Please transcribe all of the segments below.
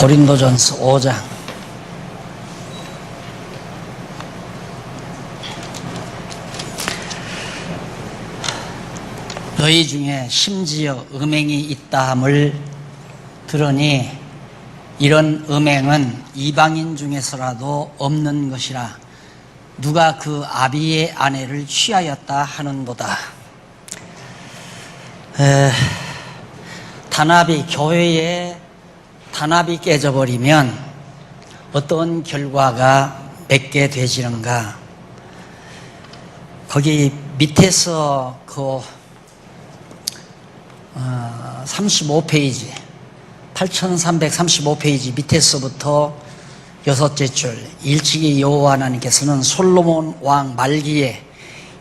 고린도전서 5장. 너희 중에 심지어 음행이 있다함을 들으니 이런 음행은 이방인 중에서라도 없는 것이라 누가 그 아비의 아내를 취하였다 하는도다. 교회에 단합이 깨져버리면 어떤 결과가 맺게 되지는가. 거기 밑에서 35페이지 8335페이지 밑에서부터 여섯째 줄, 일찍이 여호와 하나님께서는 솔로몬 왕 말기에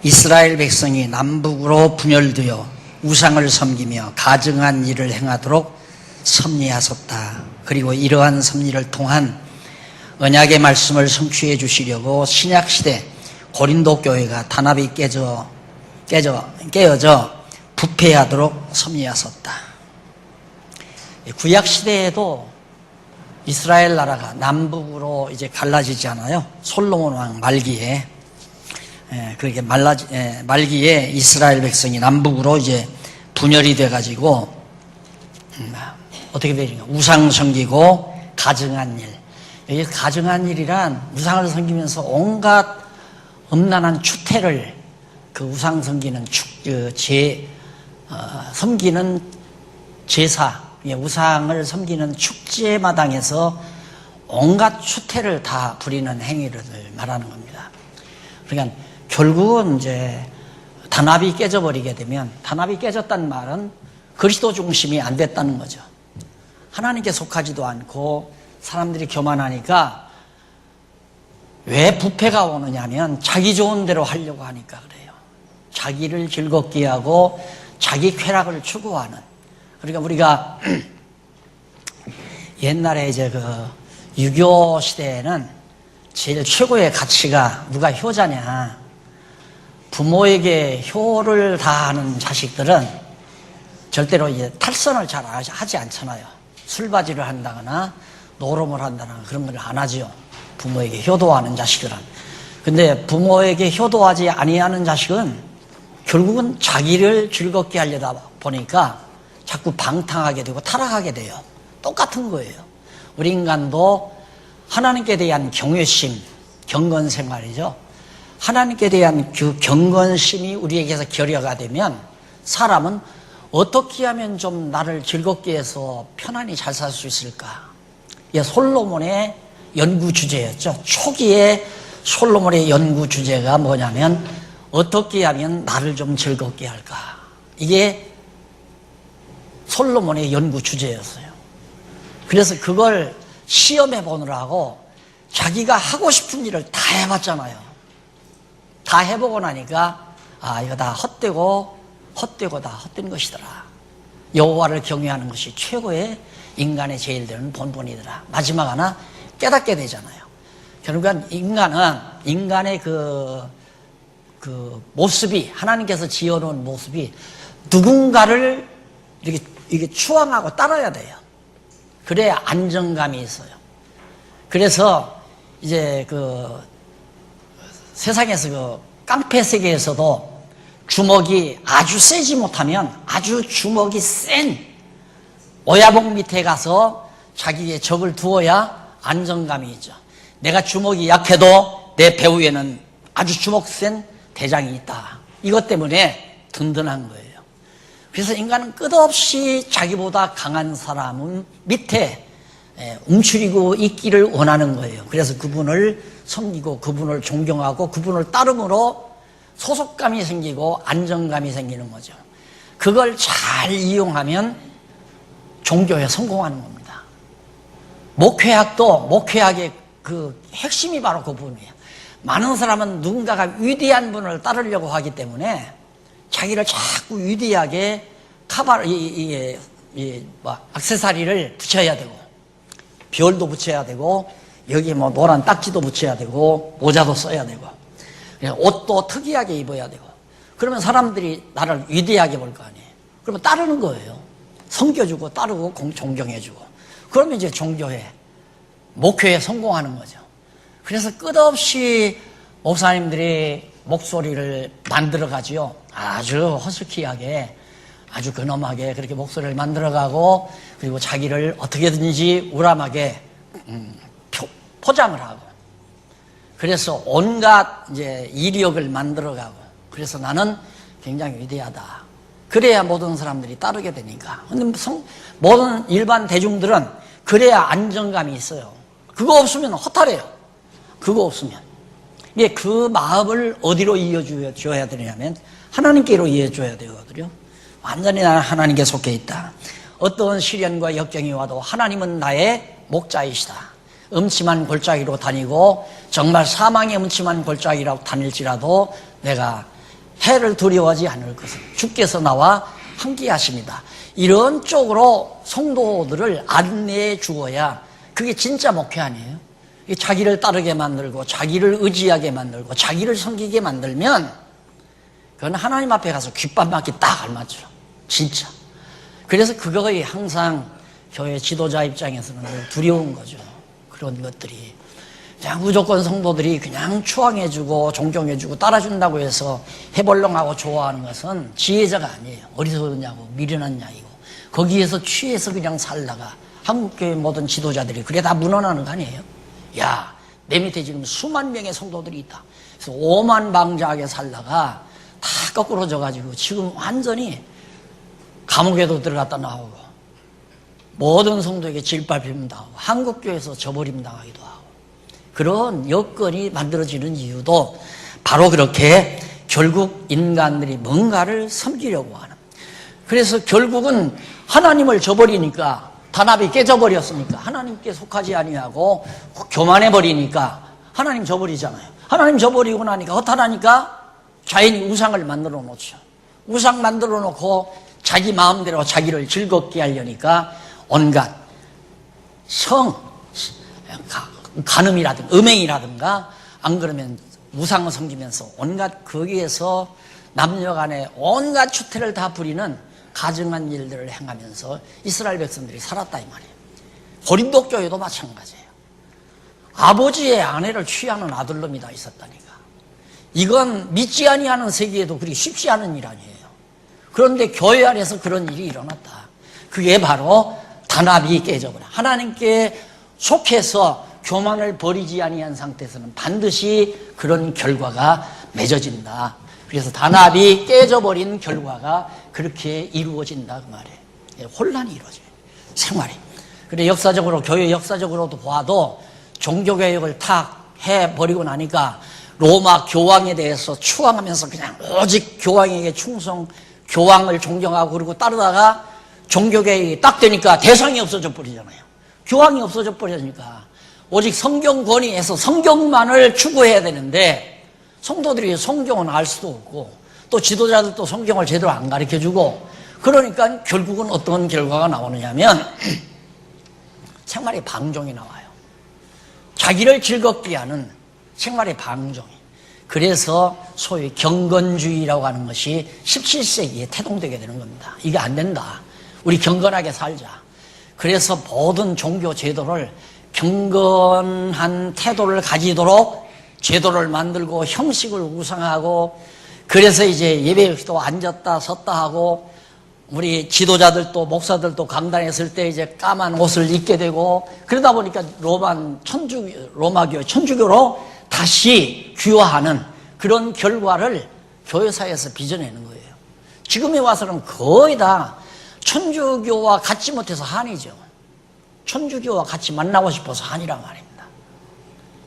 이스라엘 백성이 남북으로 분열되어 우상을 섬기며 가증한 일을 행하도록 섭리하셨다. 그리고 이러한 섭리를 통한 언약의 말씀을 성취해 주시려고 신약시대 고린도 교회가 단합이 깨어져 부패하도록 섭리하셨다. 구약시대에도 이스라엘 나라가 남북으로 이제 갈라지잖아요. 솔로몬 왕 말기에. 그렇게 말기에 이스라엘 백성이 남북으로 이제 분열이 돼가지고, 어떻게 되는가? 우상 섬기고 가증한 일. 여기 가증한 일이란 우상을 섬기면서 온갖 음란한 추태를 그 우상 섬기는 섬기는 제사, 우상을 섬기는 축제마당에서 온갖 추태를 다 부리는 행위를 말하는 겁니다. 그러니까 결국은 이제 단합이 깨져버리게 되면, 단합이 깨졌다는 말은 그리스도 중심이 안 됐다는 거죠. 하나님께 속하지도 않고 사람들이 교만하니까 왜 부패가 오느냐면 자기 좋은 대로 하려고 하니까 그래요. 자기를 즐겁게 하고 자기 쾌락을 추구하는. 그러니까 우리가 옛날에 이제 유교 시대에는 제일 최고의 가치가 누가 효자냐. 부모에게 효를 다하는 자식들은 절대로 이제 탈선을 잘 하지 않잖아요. 술바지를 한다거나 노름을 한다거나 그런 걸 안 하지요. 부모에게 효도하는 자식들은. 근데 부모에게 효도하지 아니하는 자식은 결국은 자기를 즐겁게 하려다 보니까 자꾸 방탕하게 되고 타락하게 돼요. 똑같은 거예요. 우리 인간도 하나님께 대한 경외심, 경건생활이죠. 하나님께 대한 그 경건심이 우리에게서 결여가 되면 사람은 어떻게 하면 좀 나를 즐겁게 해서 편안히 잘 살 수 있을까? 솔로몬의 연구 주제였죠. 초기에 솔로몬의 연구 주제가 뭐냐면 어떻게 하면 나를 좀 즐겁게 할까? 이게 솔로몬의 연구 주제였어요. 그래서 그걸 시험해 보느라고 자기가 하고 싶은 일을 다 해봤잖아요. 다 해보고 나니까 이거 다 헛되고 다 헛된 것이더라. 여호와를 경외하는 것이 최고의 인간의 제일 되는 본분이더라. 마지막 하나 깨닫게 되잖아요. 그러니까 인간의 그 모습이, 하나님께서 지어놓은 모습이 누군가를 이렇게 추앙하고 따라야 돼요. 그래야 안정감이 있어요. 그래서 이제 세상에서 깡패 세계에서도 주먹이 아주 세지 못하면 아주 주먹이 센 오야복 밑에 가서 자기의 적을 두어야 안정감이 있죠. 내가 주먹이 약해도 내 배 위에는 아주 주먹 센 대장이 있다. 이것 때문에 든든한 거예요. 그래서 인간은 끝없이 자기보다 강한 사람은 밑에 움츠리고 있기를 원하는 거예요. 그래서 그분을 섬기고 그분을 존경하고 그분을 따름으로 소속감이 생기고 안정감이 생기는 거죠. 그걸 잘 이용하면 종교에 성공하는 겁니다. 목회학의 그 핵심이 바로 그 부분이에요. 많은 사람은 누군가가 위대한 분을 따르려고 하기 때문에 자기를 자꾸 위대하게 액세서리를 붙여야 되고, 별도 붙여야 되고, 여기 노란 딱지도 붙여야 되고, 모자도 써야 되고, 옷도 특이하게 입어야 되고. 그러면 사람들이 나를 위대하게 볼 거 아니에요. 그러면 따르는 거예요. 섬겨주고 따르고 존경해주고. 그러면 이제 종교에, 목회에 성공하는 거죠. 그래서 끝없이 목사님들이 목소리를 만들어가지요. 아주 허스키하게, 아주 근엄하게 그렇게 목소리를 만들어가고, 그리고 자기를 어떻게든지 우람하게 포장을 하고, 그래서 온갖 이제 이력을 만들어가고, 그래서 나는 굉장히 위대하다. 그래야 모든 사람들이 따르게 되니까. 근데 모든 일반 대중들은 그래야 안정감이 있어요. 그거 없으면 허탈해요. 그거 없으면. 이게 그 마음을 어디로 이어줘야 되냐면 하나님께로 이어줘야 되거든요. 완전히 나는 하나님께 속해 있다. 어떤 시련과 역경이 와도 하나님은 나의 목자이시다. 음침한 골짜기로 다니고 정말 사망의 음침한 골짜기라고 다닐지라도 내가 해를 두려워하지 않을 것은 주께서 나와 함께 하십니다. 이런 쪽으로 성도들을 안내해 주어야 그게 진짜 목회 아니에요? 자기를 따르게 만들고 자기를 의지하게 만들고 자기를 섬기게 만들면 그건 하나님 앞에 가서 귓밥 맞기 딱 알맞죠. 진짜. 그래서 그거에 항상 교회 지도자 입장에서는 늘 두려운 거죠. 그런 것들이. 그냥 무조건 성도들이 그냥 추앙해주고 존경해주고 따라준다고 해서 해벌렁하고 좋아하는 것은 지혜자가 아니에요. 어리석었냐고 미련한 양이고 거기에서 취해서 그냥 살다가 한국교회 모든 지도자들이 그래 다 무너나는 거 아니에요? 야, 내 밑에 지금 수만 명의 성도들이 있다. 그래서 오만방자하게 살다가 다 거꾸로 져가지고 지금 완전히 감옥에도 들어갔다 나오고 모든 성도에게 질밟힘 당하고 한국교회에서 저버림 당하기도 하고 그런 여건이 만들어지는 이유도 바로 그렇게 결국 인간들이 뭔가를 섬기려고 하는. 그래서 결국은 하나님을 저버리니까 단합이 깨져버렸으니까 하나님께 속하지 아니하고 교만해버리니까 하나님 저버리잖아요. 하나님 저버리고 나니까 허탈하니까 자연히 우상을 만들어 놓죠. 우상 만들어 놓고 자기 마음대로 자기를 즐겁게 하려니까 온갖 간음이라든가 음행이라든가 안 그러면 우상을 섬기면서 온갖 거기에서 남녀 간에 온갖 추태를 다 부리는 가증한 일들을 행하면서 이스라엘 백성들이 살았다 이 말이에요. 고린도 교회도 마찬가지예요. 아버지의 아내를 취하는 아들놈이 다 있었다니까. 이건 믿지 아니하는 세계에도 그리 쉽지 않은 일 아니에요. 그런데 교회 안에서 그런 일이 일어났다. 그게 바로 단합이 깨져버려. 하나님께 속해서 교만을 버리지 아니한 상태에서는 반드시 그런 결과가 맺어진다. 그래서 단합이 깨져버린 결과가 그렇게 이루어진다 그 말이에요. 혼란이 이루어져요. 생활이. 그래 역사적으로 교회 역사적으로도 봐도 종교개혁을 탁 해버리고 나니까 로마 교황에 대해서 추앙하면서 그냥 오직 교황에게 충성, 교황을 존경하고 그리고 따르다가 종교개혁이 딱 되니까 대상이 없어져 버리잖아요. 교황이 없어져 버리니까 오직 성경 권위에서 성경만을 추구해야 되는데 성도들이 성경은 알 수도 없고 또 지도자들도 성경을 제대로 안 가르쳐주고 그러니까 결국은 어떤 결과가 나오느냐면 생활의 방종이 나와요. 자기를 즐겁게 하는 생활의 방종이. 그래서 소위 경건주의라고 하는 것이 17세기에 태동되게 되는 겁니다. 이게 안 된다. 우리 경건하게 살자. 그래서 모든 종교 제도를 경건한 태도를 가지도록 제도를 만들고 형식을 우상하고 그래서 이제 예배도 앉았다 섰다 하고 우리 지도자들도 목사들도 강단에 설 때 이제 까만 옷을 입게 되고 그러다 보니까 로마교 천주교로 다시 귀화하는 그런 결과를 교회사에서 빚어내는 거예요. 지금에 와서는 거의 다 천주교와 같지 못해서 한이죠. 천주교와 같이 만나고 싶어서 한이란 말입니다.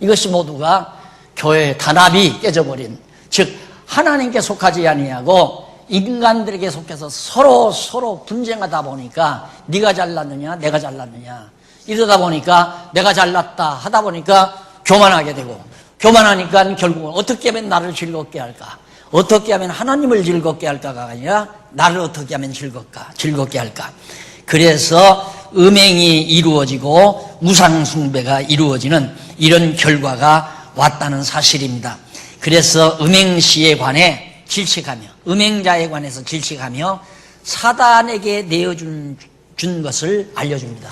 이것이 모두가 교회의 단합이 깨져버린, 즉 하나님께 속하지 아니하고 인간들에게 속해서 서로 분쟁하다 보니까 네가 잘났느냐 내가 잘났느냐 이러다 보니까 내가 잘났다 하다 보니까 교만하게 되고 교만하니까 결국은 어떻게 하면 나를 즐겁게 할까, 어떻게 하면 하나님을 즐겁게 할까가 아니라 나를 어떻게 하면 즐겁게 할까. 그래서 음행이 이루어지고 우상숭배가 이루어지는 이런 결과가 왔다는 사실입니다. 그래서 음행시에 관해 질책하며 음행자에 관해서 질책하며 사단에게 내어준 것을 알려줍니다.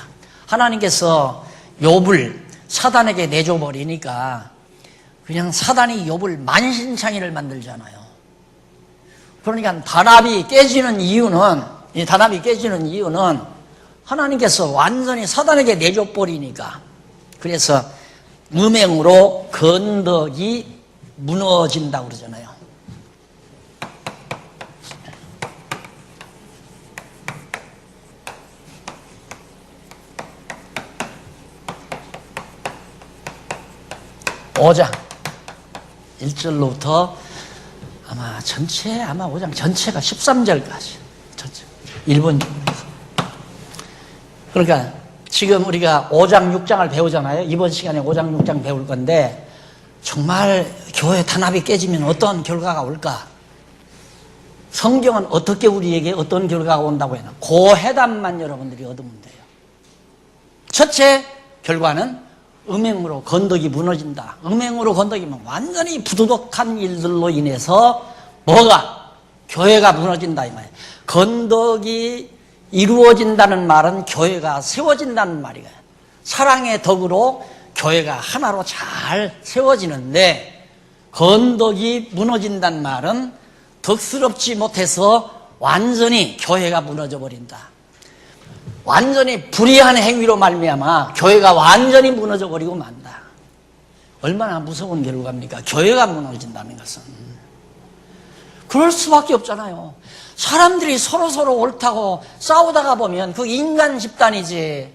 하나님께서 욥을 사단에게 내줘버리니까 그냥 사단이 욥을 만신창이를 만들잖아요. 그러니까 단합이 깨지는 이유는 하나님께서 완전히 사단에게 내줘버리니까, 그래서 음행으로 건덕이 무너진다고 그러잖아요. 오장 1절로부터 아마 5장 전체가 13절까지 전체 일본적으로 해서. 그러니까 지금 우리가 5장 6장을 배우잖아요. 이번 시간에 5장 6장 배울 건데, 정말 교회 단합이 깨지면 어떤 결과가 올까? 성경은 어떻게 우리에게 어떤 결과가 온다고 해나 그 해답만 여러분들이 얻으면 돼요. 첫째 결과는 음행으로 건덕이 무너진다. 음행으로 건덕이면 완전히 부도덕한 일들로 인해서 뭐가? 교회가 무너진다 이 말이에요. 건덕이 이루어진다는 말은 교회가 세워진다는 말이에요. 사랑의 덕으로 교회가 하나로 잘 세워지는데, 건덕이 무너진다는 말은 덕스럽지 못해서 완전히 교회가 무너져 버린다. 완전히 불의한 행위로 말미암아 교회가 완전히 무너져 버리고 만다. 얼마나 무서운 결과입니까? 교회가 무너진다는 것은. 그럴 수밖에 없잖아요. 사람들이 서로 옳다고 싸우다가 보면 그 인간 집단이지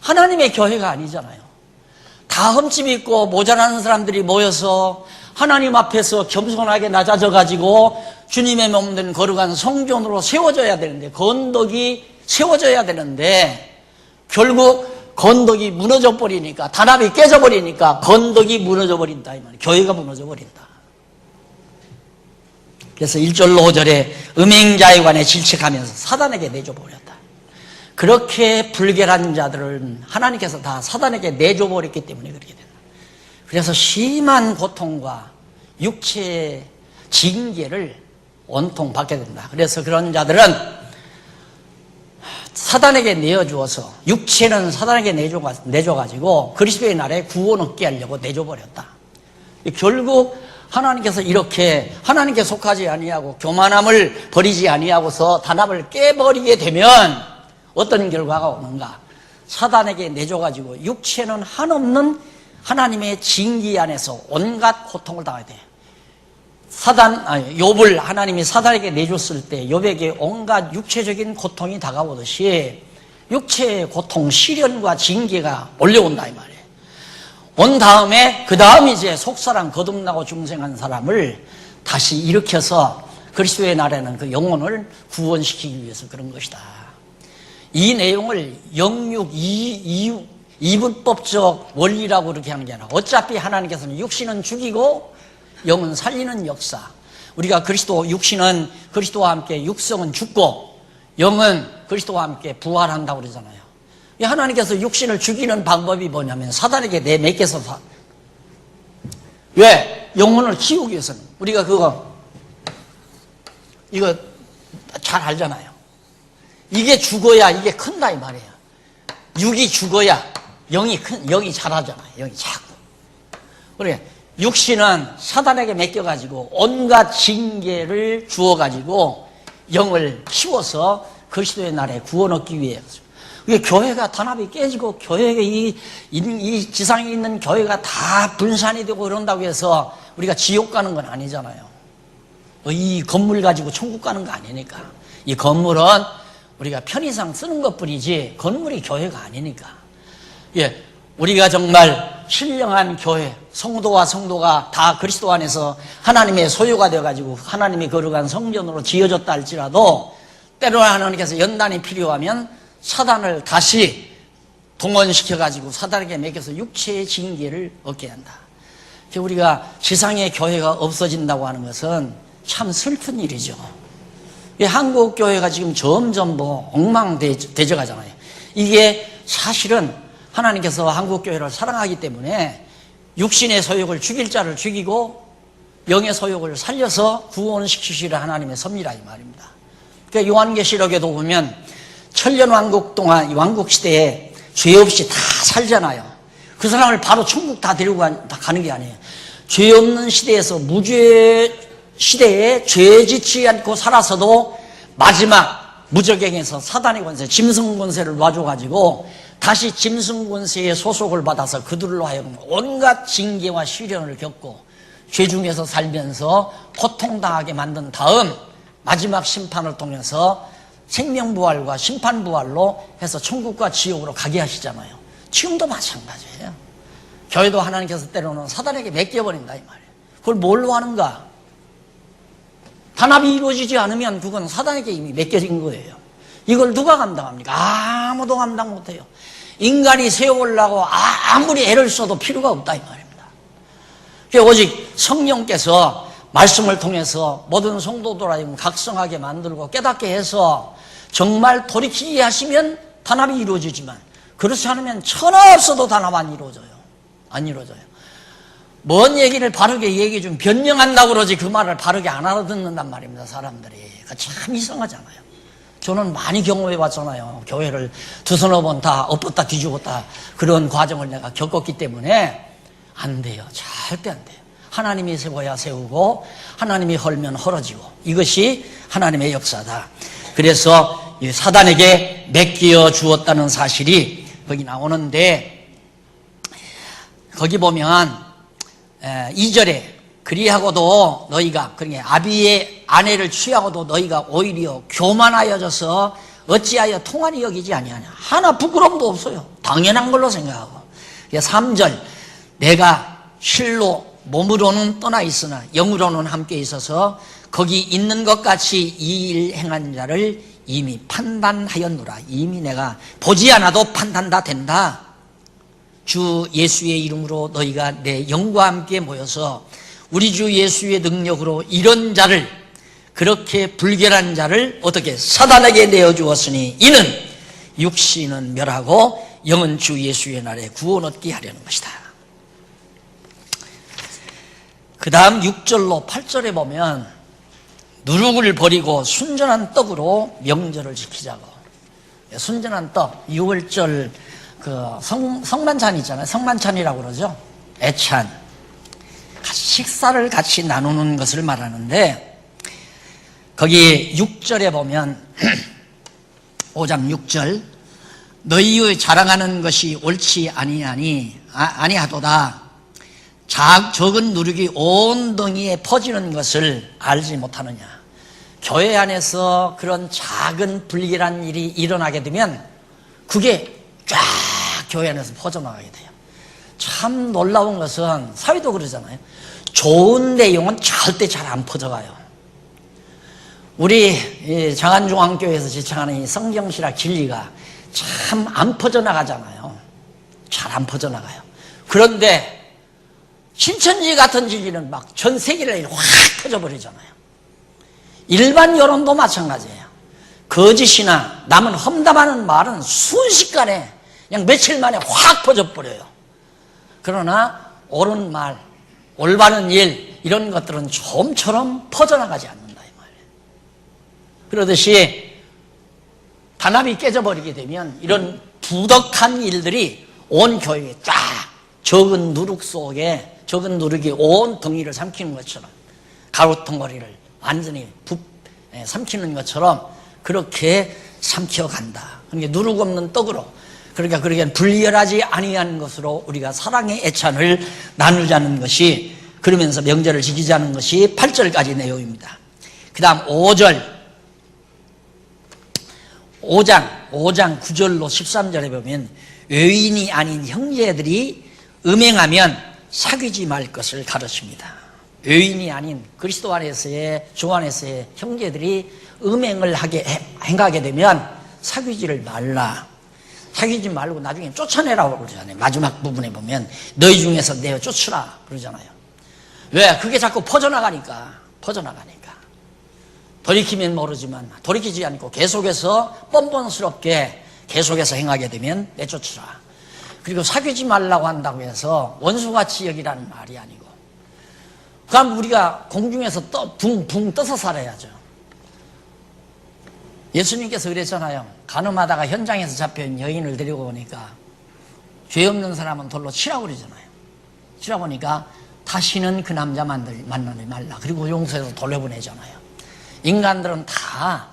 하나님의 교회가 아니잖아요. 다 흠집 있고 모자라는 사람들이 모여서 하나님 앞에서 겸손하게 낮아져 가지고 주님의 몸된 거룩한 성전으로 세워져야 되는데, 건덕이 세워져야 되는데 결국 건덕이 무너져 버리니까, 단합이 깨져 버리니까 건덕이 무너져 버린다 이 말이에요. 교회가 무너져 버린다. 그래서 1절로 5절에 음행자에 관해 질책하면서 사단에게 내줘버렸다. 그렇게 불결한 자들은 하나님께서 다 사단에게 내줘버렸기 때문에 그렇게 된다. 그래서 심한 고통과 육체의 징계를 온통 받게 된다. 그래서 그런 자들은 사단에게 내어주어서, 육체는 사단에게 내줘가지고 그리스도의 날에 구원 얻게 하려고 내줘버렸다. 결국 하나님께서 이렇게 하나님께 속하지 아니하고 교만함을 버리지 아니하고서 단합을 깨버리게 되면 어떤 결과가 오는가? 사단에게 내줘가지고 육체는 한없는 하나님의 징계 안에서 온갖 고통을 당하게 돼. 욥을 하나님이 사단에게 내줬을 때 욥에게 온갖 육체적인 고통이 다가오듯이 육체의 고통, 시련과 징계가 몰려온다 이 말이에요. 온 다음에 그 다음 이제 속사람 거듭나고 중생한 사람을 다시 일으켜서 그리스도의 날에는 그 영혼을 구원시키기 위해서 그런 것이다. 이 내용을 영육 이분법적 원리라고 그렇게 하는 게 아니라, 어차피 하나님께서는 육신은 죽이고 영은 살리는 역사. 우리가 육신은 그리스도와 함께 육성은 죽고 영은 그리스도와 함께 부활한다고 그러잖아요. 하나님께서 육신을 죽이는 방법이 뭐냐면 사단에게 내맡겨서 왜? 영혼을 키우기 위해서는. 우리가 이거 잘 알잖아요. 이게 죽어야 이게 큰다 이 말이에요. 육이 죽어야 영이 자라잖아요. 영이 자고. 그래, 육신은 사단에게 맡겨가지고 온갖 징계를 주어가지고 영을 키워서 그리스도의 날에 구원 얻기 위해. 교회가 단합이 깨지고 교회가 이 지상에 있는 교회가 다 분산이 되고 그런다고 해서 우리가 지옥 가는 건 아니잖아요. 이 건물 가지고 천국 가는 거 아니니까. 이 건물은 우리가 편의상 쓰는 것뿐이지 건물이 교회가 아니니까. 예, 우리가 정말 신령한 교회, 성도와 성도가 다 그리스도 안에서 하나님의 소유가 되어가지고 하나님의 거룩한 성전으로 지어졌다 할지라도 때로는 하나님께서 연단이 필요하면 사단을 다시 동원시켜가지고 사단에게 맡겨서 육체의 징계를 얻게 한다. 우리가 지상의 교회가 없어진다고 하는 것은 참 슬픈 일이죠. 한국 교회가 지금 점점 엉망대적하잖아요. 이게 사실은 하나님께서 한국 교회를 사랑하기 때문에 육신의 소욕을 죽일 자를 죽이고 영의 소욕을 살려서 구원시키시라 하나님의 섭리라 이 말입니다. 그러니까 요한계시록에도 보면 천년 왕국 동안 이 왕국 시대에 죄 없이 다 살잖아요. 그 사람을 바로 천국 다 데리고 가는 게 아니에요. 죄 없는 시대에서 무죄 시대에 죄 짓지 않고 살아서도 마지막 무저갱에서 사단의 권세, 짐승 권세를 놔줘가지고 다시 짐승 권세의 소속을 받아서 그들로 하여금 온갖 징계와 시련을 겪고 죄 중에서 살면서 고통당하게 만든 다음 마지막 심판을 통해서 생명부활과 심판부활로 해서 천국과 지옥으로 가게 하시잖아요. 지금도 마찬가지예요. 교회도 하나님께서 때로는 사단에게 맡겨버린다 이 말이에요. 그걸 뭘로 하는가? 단합이 이루어지지 않으면 그건 사단에게 이미 맡겨진 거예요. 이걸 누가 감당합니까? 아무도 감당 못해요. 인간이 세워보려고 아무리 애를 써도 필요가 없다 이 말입니다. 오직 성령께서 말씀을 통해서 모든 성도들 각성하게 만들고 깨닫게 해서 정말 돌이키게 하시면 단합이 이루어지지만 그렇지 않으면 천하 없어도 단합 안 이루어져요. 안 이루어져요. 뭔 얘기를 바르게 얘기해 주면 변명한다고 그러지 그 말을 바르게 안 알아듣는단 말입니다. 사람들이. 참 이상하잖아요. 저는 많이 경험해 봤잖아요. 교회를 두서너 번 다 엎었다 뒤집었다 그런 과정을 내가 겪었기 때문에 안 돼요. 절대 안 돼요. 하나님이 세워야 세우고 하나님이 헐면 헐어지고 이것이 하나님의 역사다. 그래서 사단에게 맡겨 주었다는 사실이 거기 나오는데 거기 보면 2절에 그리하고도 너희가 그러니까 아비의 아내를 취하고도 너희가 오히려 교만하여져서 어찌하여 통한이 여기지 아니하냐. 하나 부끄러움도 없어요. 당연한 걸로 생각하고 3절 내가 실로 몸으로는 떠나 있으나 영으로는 함께 있어서 거기 있는 것 같이 이 일 행한 자를 이미 판단하였노라. 이미 내가 보지 않아도 판단 다 된다. 주 예수의 이름으로 너희가 내 영과 함께 모여서 우리 주 예수의 능력으로 이런 자를 그렇게 불결한 자를 어떻게 사단에게 내어주었으니 이는 육신은 멸하고 영은 주 예수의 날에 구원 얻게 하려는 것이다. 그 다음 6절로 8절에 보면 누룩을 버리고 순전한 떡으로 명절을 지키자고. 순전한 떡 6월절 그 성만찬 있잖아요. 성만찬이라고 그러죠. 애찬 식사를 같이 나누는 것을 말하는데 거기 6절에 보면 5장 6절 너희의 자랑하는 것이 옳지 아니하도다. 적은 누룩이 온 덩이에 퍼지는 것을 알지 못하느냐. 교회 안에서 그런 작은 불길한 일이 일어나게 되면 그게 쫙 교회 안에서 퍼져나가게 돼요. 참 놀라운 것은 사회도 그러잖아요. 좋은 내용은 절대 잘 안 퍼져가요. 우리 장안중앙교회에서 지창하는 이 성경신학 진리가 참 안 퍼져나가잖아요. 잘 안 퍼져나가요. 그런데 신천지 같은 진리는 막 전 세계를 확 퍼져버리잖아요. 일반 여론도 마찬가지예요. 거짓이나 남은 험담하는 말은 순식간에 그냥 며칠 만에 확 퍼져버려요. 그러나 옳은 말, 올바른 일 이런 것들은 좀처럼 퍼져나가지 않는다 이 말이에요. 그러듯이 단합이 깨져버리게 되면 이런 부덕한 일들이 온 교회에 쫙 적은 누룩 속에 적은 누룩이 온 덩이를 삼키는 것처럼 가로등거리를 완전히 삼키는 것처럼 그렇게 삼켜간다. 그러니까 누룩 없는 떡으로 그러니까 그렇게 불결하지 아니한 것으로 우리가 사랑의 애찬을 나누자는 것이 그러면서 명절을 지키자는 것이 8절까지 내용입니다. 그 다음 5장 9절로 13절에 보면 외인이 아닌 형제들이 음행하면 사귀지 말 것을 가르칩니다. 외인이 아닌 그리스도 안에서의 주 안에서의 형제들이 음행을 행하게 되면 사귀지를 말라. 사귀지 말고 나중에 쫓아내라고 그러잖아요. 마지막 부분에 보면 너희 중에서 내어 쫓으라 그러잖아요. 왜? 그게 자꾸 퍼져나가니까. 돌이키면 모르지만 돌이키지 않고 계속해서 뻔뻔스럽게 계속해서 행하게 되면 내쫓으라. 그리고 사귀지 말라고 한다고 해서 원수같이 여기라는 말이 아니고 그럼 우리가 공중에서 붕붕 떠서 살아야죠. 예수님께서 그랬잖아요. 간음하다가 현장에서 잡혀온 여인을 데리고 오니까 죄 없는 사람은 돌로 치라고 그러잖아요. 치라고 하니까 다시는 그 남자 만나지 말라. 그리고 용서해서 돌려보내잖아요. 인간들은 다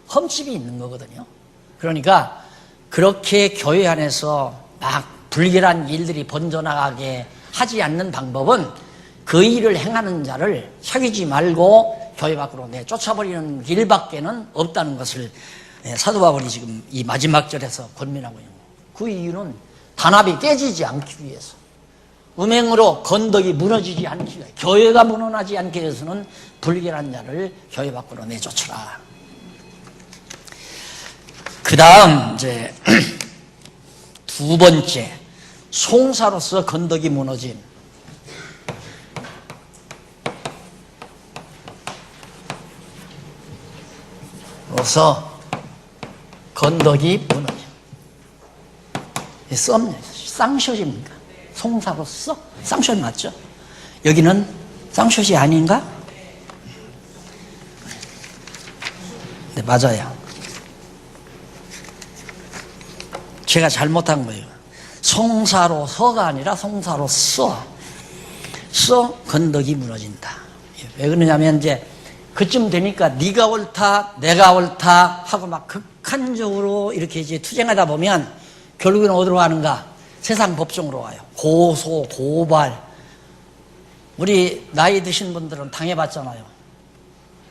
흠집이 있는 거거든요. 그러니까 그렇게 교회 안에서 막 불결한 일들이 번져나가게 하지 않는 방법은 그 일을 행하는 자를 사귀지 말고 교회 밖으로 내쫓아버리는 길밖에는 없다는 것을 사도 바울이 지금 이 마지막 절에서 권면하고 있는 거예요. 그 이유는 단합이 깨지지 않기 위해서, 음행으로 건덕이 무너지지 않기 위해서, 교회가 무너나지 않기 위해서는 불결한 자를 교회 밖으로 내쫓으라. 그 다음 이제 두 번째, 송사로서 건덕이 무너진, 로서 건덕이 무너진, 쌍쇼입니까? 송사로서 쌍쇼 맞죠? 여기는 쌍쇼이 아닌가? 네, 맞아요. 제가 잘못한 거예요. 송사로서가 아니라 송사로서 건덕이 무너진다. 왜 그러냐면 이제 그쯤 되니까 네가 옳다, 내가 옳다 하고 막 극한적으로 이렇게 이제 투쟁하다 보면 결국에는 어디로 가는가? 세상 법정으로 와요. 고소, 고발. 우리 나이 드신 분들은 당해봤잖아요.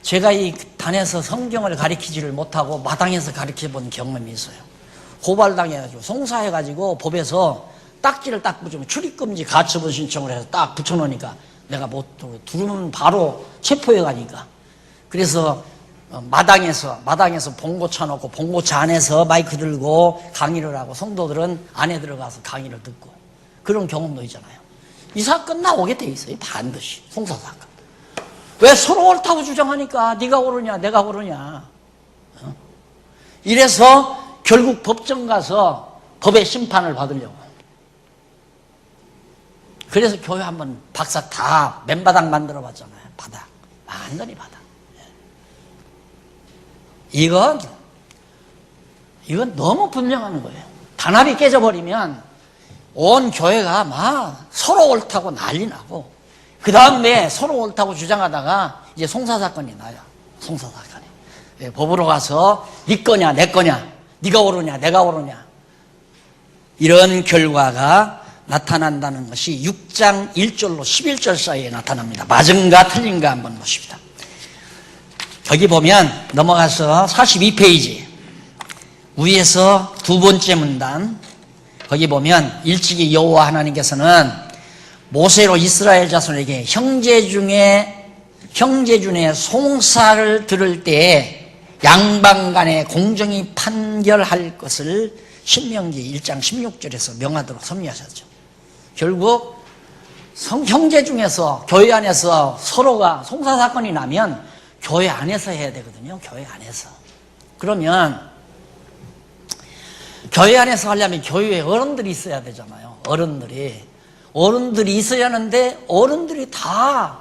제가 이 단에서 성경을 가리키지를 못하고 마당에서 가르쳐본 경험이 있어요. 고발당해가지고 송사해가지고 법에서 딱지를 딱 붙이면 출입금지 가처분 신청을 해서 딱 붙여놓으니까 내가 못 들으면 바로 체포해 가니까. 그래서 마당에서 봉고 쳐놓고 봉고차 안에서 마이크 들고 강의를 하고 성도들은 안에 들어가서 강의를 듣고 그런 경험도 있잖아요. 이 사건 나오게 돼 있어요. 반드시 송사 사건. 왜 서로 옳다고 주장하니까 네가 옳으냐 내가 옳으냐. 이래서 결국 법정 가서 법의 심판을 받으려고. 그래서 교회 한번 박사 다 맨바닥 만들어 봤잖아요. 바닥. 완전히 바닥. 이건 너무 분명한 거예요. 단합이 깨져버리면 온 교회가 막 서로 옳다고 난리 나고, 그 다음에 서로 옳다고 주장하다가 이제 송사사건이 나요. 송사사건이. 법으로 가서 네 거냐 내 거냐, 네가 옳으냐 내가 옳으냐, 이런 결과가 나타난다는 것이 6장 1절로 11절 사이에 나타납니다. 맞은가 틀린가 한번 보십시다. 여기 보면 넘어가서 42페이지 위에서 두 번째 문단, 거기 보면 일찍이 여호와 하나님께서는 모세로 이스라엘 자손에게 형제 중에 송사를 들을 때에 양방 간에 공정히 판결할 것을 신명기 1장 16절에서 명하도록 섭리하셨죠. 결국 형제 중에서 교회 안에서 서로가 송사 사건이 나면 교회 안에서 해야 되거든요. 교회 안에서. 그러면 교회 안에서 하려면 교회에 어른들이 있어야 되잖아요. 어른들이 있어야 하는데 어른들이 다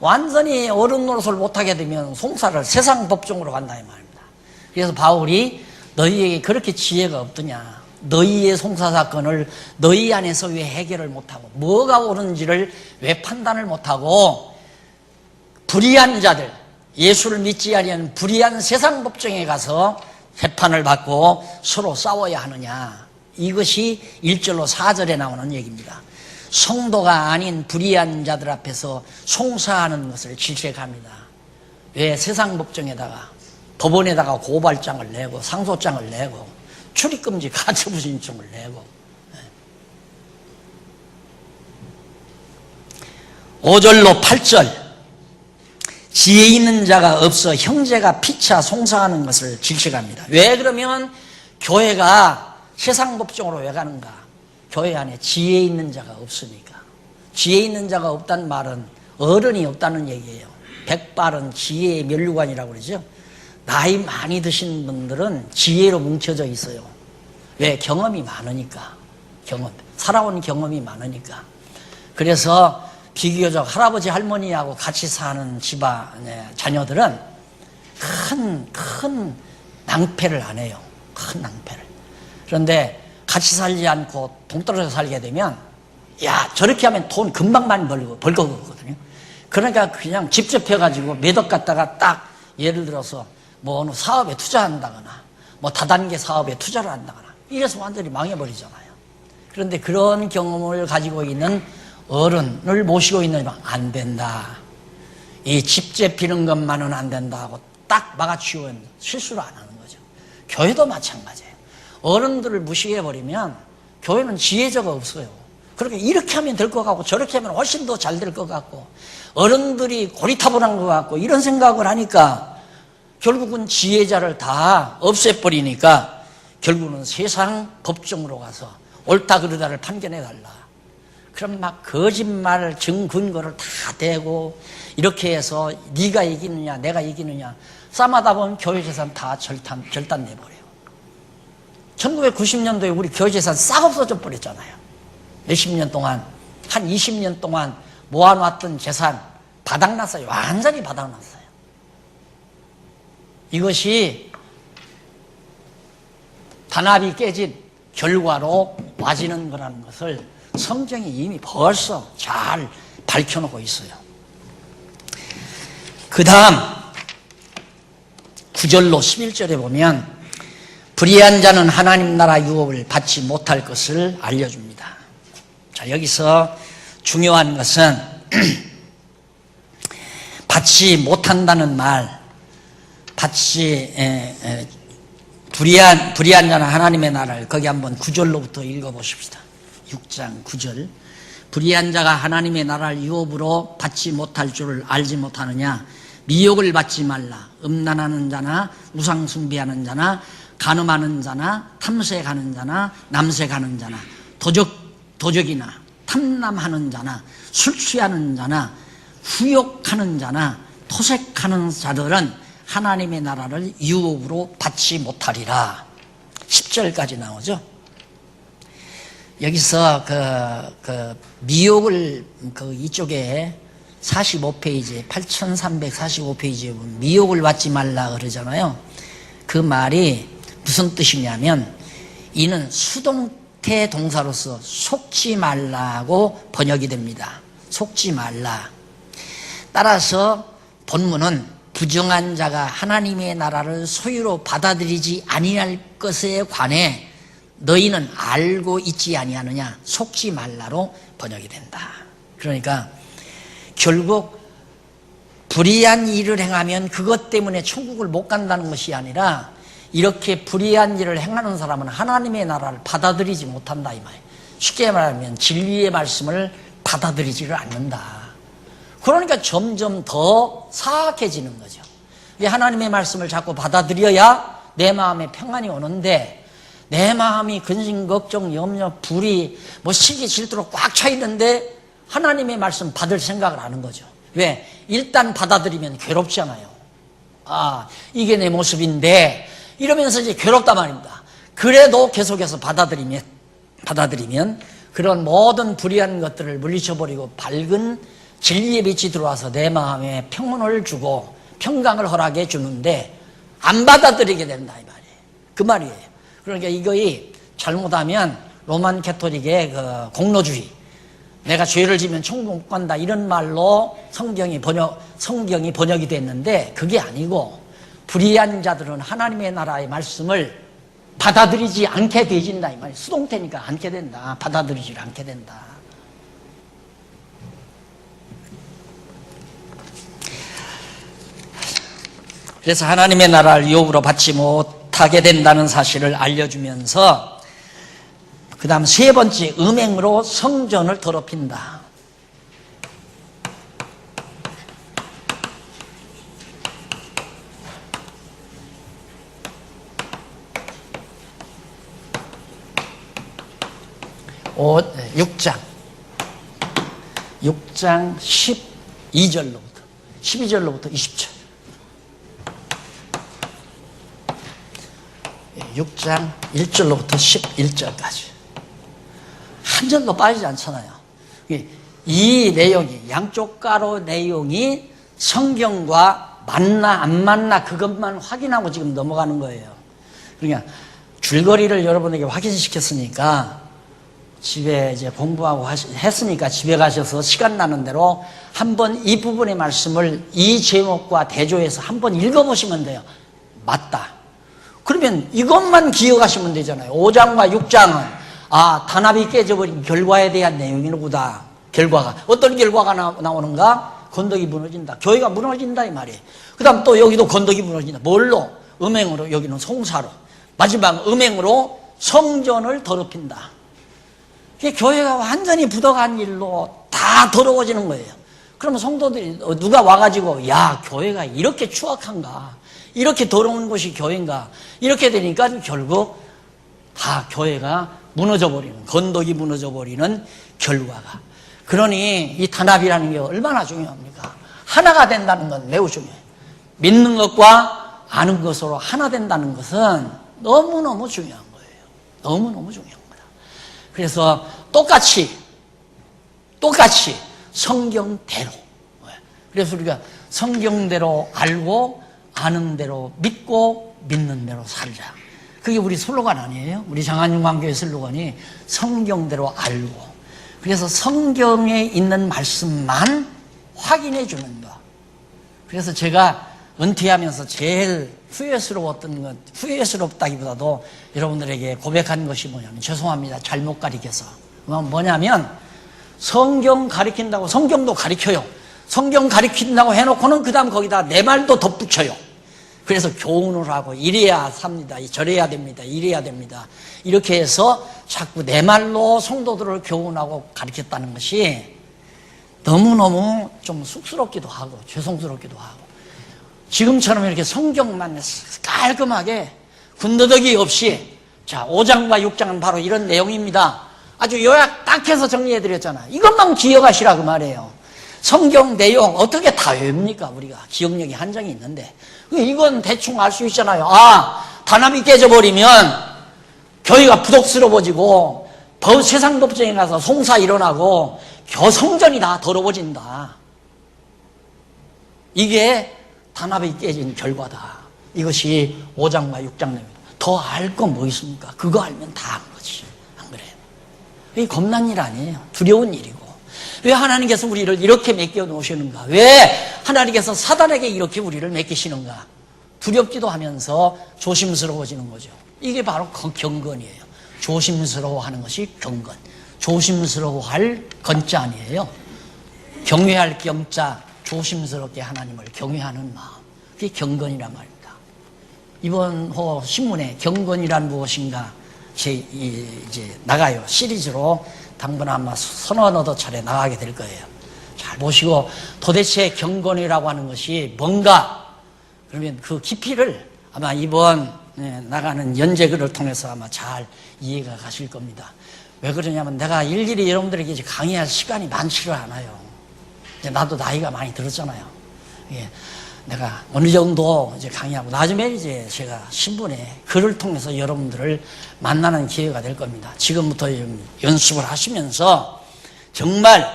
완전히 어른 노릇을 못하게 되면 송사를 세상 법정으로 간다 이 말입니다. 그래서 바울이 너희에게 그렇게 지혜가 없더냐, 너희의 송사 사건을 너희 안에서 왜 해결을 못하고 뭐가 옳은지를 왜 판단을 못하고 불의한 자들, 예수를 믿지 아니하는 불의한 세상 법정에 가서 재판을 받고 서로 싸워야 하느냐. 이것이 1절로 4절에 나오는 얘기입니다. 성도가 아닌 불의한 자들 앞에서 송사하는 것을 질책합니다. 왜 세상 법정에다가 법원에다가 고발장을 내고 상소장을 내고 출입금지 가처분 신청을 내고. 5절로 8절, 지혜 있는 자가 없어 형제가 피차 송사하는 것을 질책합니다. 왜 그러면 교회가 세상 법정으로 왜 가는가? 교회 안에 지혜 있는 자가 없으니까. 지혜 있는 자가 없다는 말은 어른이 없다는 얘기예요. 백발은 지혜의 면류관이라고 그러죠. 나이 많이 드신 분들은 지혜로 뭉쳐져 있어요. 왜? 경험이 많으니까. 살아온 경험이 많으니까. 그래서 비교적 할아버지 할머니하고 같이 사는 집안의 자녀들은 큰 낭패를 안 해요. 큰 낭패를. 그런데 같이 살지 않고 동떨어져 살게 되면 야 저렇게 하면 돈 금방 많이 벌 거거든요. 그러니까 그냥 직접 해가지고 몇 억 갖다가 딱 예를 들어서 뭐 어느 사업에 투자한다거나 뭐 다단계 사업에 투자를 한다거나 이래서 완전히 망해버리잖아요. 그런데 그런 경험을 가지고 있는 어른을 모시고 있는 안 된다. 이 집제 피는 것만은 안 된다 하고 딱 막아치우면 실수를 안 하는 거죠. 교회도 마찬가지예요. 어른들을 무시해버리면 교회는 지혜자가 없어요. 그렇게 이렇게 하면 될 것 같고 저렇게 하면 훨씬 더 잘 될 것 같고 어른들이 고리타분한 것 같고 이런 생각을 하니까 결국은 지혜자를 다 없애버리니까 결국은 세상 법정으로 가서 옳다 그르다를 판결해달라. 그럼 막 거짓말 증근거를 다 대고 이렇게 해서 네가 이기느냐 내가 이기느냐 싸움하다 보면 교회 재산 다 절단내버려요. 1990년도에 우리 교회 재산 싹 없어져 버렸잖아요. 몇십 년 동안 한 20년 동안 모아놨던 재산 바닥났어요. 완전히 바닥났어요. 이것이 단합이 깨진 결과로 와지는 거라는 것을 성경이 이미 벌써 잘 밝혀놓고 있어요. 그 다음 9절로 11절에 보면 불의한 자는 하나님 나라 유업을 받지 못할 것을 알려줍니다. 자, 여기서 중요한 것은 받지 못한다는 말, 불의한 자는 하나님의 나라를 거기 한번 9절로부터 읽어보십시다. 6장 9절. 불의한 자가 하나님의 나라를 유업으로 받지 못할 줄을 알지 못하느냐. 미혹을 받지 말라. 음란하는 자나 우상 숭배하는 자나 간음하는 자나 탐색하는 자나 남색하는 자나 도적이나 탐남하는 자나 술 취하는 자나 후욕하는 자나 토색하는 자들은 하나님의 나라를 유업으로 받지 못하리라. 10절까지 나오죠. 여기서 미혹을 이쪽에 45페이지 8345페이지에 보면 미혹을 받지 말라 그러잖아요. 그 말이 무슨 뜻이냐면 이는 수동태 동사로서 속지 말라고 번역이 됩니다. 속지 말라. 따라서 본문은 부정한 자가 하나님의 나라를 소유로 받아들이지 아니할 것에 관해 너희는 알고 있지 아니하느냐. 속지 말라로 번역이 된다. 그러니까 결국 불의한 일을 행하면 그것 때문에 천국을 못 간다는 것이 아니라 이렇게 불의한 일을 행하는 사람은 하나님의 나라를 받아들이지 못한다 이 말이에요. 쉽게 말하면 진리의 말씀을 받아들이지를 않는다. 그러니까 점점 더 사악해지는 거죠. 하나님의 말씀을 자꾸 받아들여야 내 마음에 평안이 오는데 내 마음이 근심, 걱정, 염려, 불의, 시기, 질투로 꽉 차 있는데 하나님의 말씀 받을 생각을 하는 거죠. 왜? 일단 받아들이면 괴롭잖아요. 아, 이게 내 모습인데 이러면서 이제 괴롭단 말입니다. 그래도 계속해서 받아들이면 그런 모든 불의한 것들을 물리쳐버리고 밝은 진리의 빛이 들어와서 내 마음에 평온을 주고 평강을 허락해 주는데 안 받아들이게 된다 이 말이에요. 그 말이에요. 그러니까 이거이 잘못하면 로만 캐토릭의 공로주의, 내가 죄를 지면 천국 못 간다 이런 말로 성경이 번역이 됐는데 그게 아니고 불의한 자들은 하나님의 나라의 말씀을 받아들이지 않게 되진다 이 말이에요. 수동태니까 않게 된다. 받아들이지 않게 된다. 그래서 하나님의 나라를 유업으로 받지 못하게 된다는 사실을 알려주면서 그 다음 세 번째, 음행으로 성전을 더럽힌다. 오, 6장 12절로부터 20절 6장 1절로부터 11절까지 한 절도 빠지지 않잖아요. 이 내용이 양쪽 가로 내용이 성경과 맞나 안 맞나 그것만 확인하고 지금 넘어가는 거예요. 그러니까 줄거리를 여러분에게 확인시켰으니까 집에 이제 공부하고 했으니까 집에 가셔서 시간 나는 대로 한번 이 부분의 말씀을 이 제목과 대조해서 한번 읽어보시면 돼요. 맞다. 그러면 이것만 기억하시면 되잖아요. 5장과 6장은 단합이 깨져버린 결과에 대한 내용이구나. 결과가 어떤 결과가 나오는가? 건덕이 무너진다. 교회가 무너진다 이 말이에요. 그 다음 또 여기도 건덕이 무너진다. 뭘로? 음행으로. 여기는 송사로. 마지막 음행으로 성전을 더럽힌다. 교회가 완전히 부덕한 일로 다 더러워지는 거예요. 그러면 성도들이 누가 와가지고 야 교회가 이렇게 추악한가, 이렇게 더러운 곳이 교회인가, 이렇게 되니까 결국 다 교회가 무너져버리는, 건덕이 무너져버리는 결과가. 그러니 이 단합이라는 게 얼마나 중요합니까? 하나가 된다는 건 매우 중요해요. 믿는 것과 아는 것으로 하나 된다는 것은 너무너무 중요한 거예요. 너무너무 중요한 거다. 그래서 똑같이 성경대로, 그래서 우리가 성경대로 알고 아는 대로 믿고 믿는 대로 살자. 그게 우리 슬로건 아니에요? 우리 장안윤광교회 슬로건이 성경대로 알고, 그래서 성경에 있는 말씀만 확인해 주는 것. 그래서 제가 은퇴하면서 제일 후회스러웠던 것, 후회스럽다기보다도 여러분들에게 고백한 것이 뭐냐면, 죄송합니다, 잘못 가르쳐서. 뭐냐면 성경 가르친다고, 성경도 가르쳐요. 성경 가르친다고 해놓고는 그 다음 거기다 내 말도 덧붙여요. 그래서 교훈을 하고 이래야 삽니다, 저래야 됩니다, 이래야 됩니다, 이렇게 해서 자꾸 내 말로 성도들을 교훈하고 가르쳤다는 것이 너무너무 좀 쑥스럽기도 하고 죄송스럽기도 하고, 지금처럼 이렇게 성경만 깔끔하게 군더더기 없이, 자 5장과 6장은 바로 이런 내용입니다, 아주 요약 딱 해서 정리해드렸잖아요. 이것만 기억하시라 그 말이에요. 성경 내용 어떻게 다 외웁니까? 우리가 기억력이 한정이 있는데 이건 대충 알 수 있잖아요. 단합이 깨져버리면 교회가 부독스러워지고 세상 법정에 가서 송사 일어나고 성전이 다 더러워진다. 이게 단합이 깨진 결과다. 이것이 5장과 6장 내용입니다. 더 알 건 뭐 있습니까? 그거 알면 다 한 거지. 안 그래요? 이게 겁난 일 아니에요. 두려운 일이고. 왜 하나님께서 우리를 이렇게 맡겨 놓으시는가? 왜 하나님께서 사단에게 이렇게 우리를 맡기시는가? 두렵기도 하면서 조심스러워지는 거죠. 이게 바로 경건이에요. 조심스러워하는 것이 경건. 조심스러워할 건자 아니에요. 경외할 경자, 조심스럽게 하나님을 경외하는 마음. 그게 경건이란 말입니다. 이번 호 신문에 경건이란 무엇인가 이제 나가요. 시리즈로 당분간 아마 서너 차례 나가게 될 거예요. 잘 보시고 도대체 경건이라고 하는 것이 뭔가, 그러면 그 깊이를 아마 이번 나가는 연재글을 통해서 아마 잘 이해가 가실 겁니다. 왜 그러냐면 내가 일일이 여러분들에게 이제 강의할 시간이 많지를 않아요. 이제 나도 나이가 많이 들었잖아요. 예, 내가 어느 정도 이제 강의하고 나중에 이제 제가 신문에 글을 통해서 여러분들을 만나는 기회가 될 겁니다. 지금부터 연습을 하시면서 정말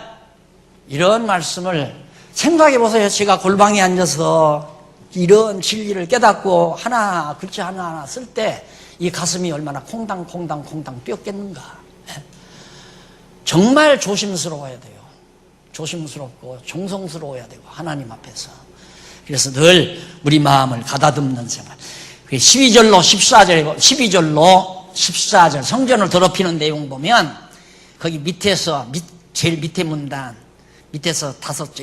이런 말씀을 생각해 보세요. 제가 골방에 앉아서 이런 진리를 깨닫고 하나 글자 하나하나 쓸 때 이 가슴이 얼마나 콩당콩당 뛰었겠는가. 정말 조심스러워야 돼요. 조심스럽고 정성스러워야 되고 하나님 앞에서. 그래서 늘 우리 마음을 가다듬는 생활. 12절로 14절 성전을 더럽히는 내용 보면 거기 밑에서 제일 밑에 문단 밑에서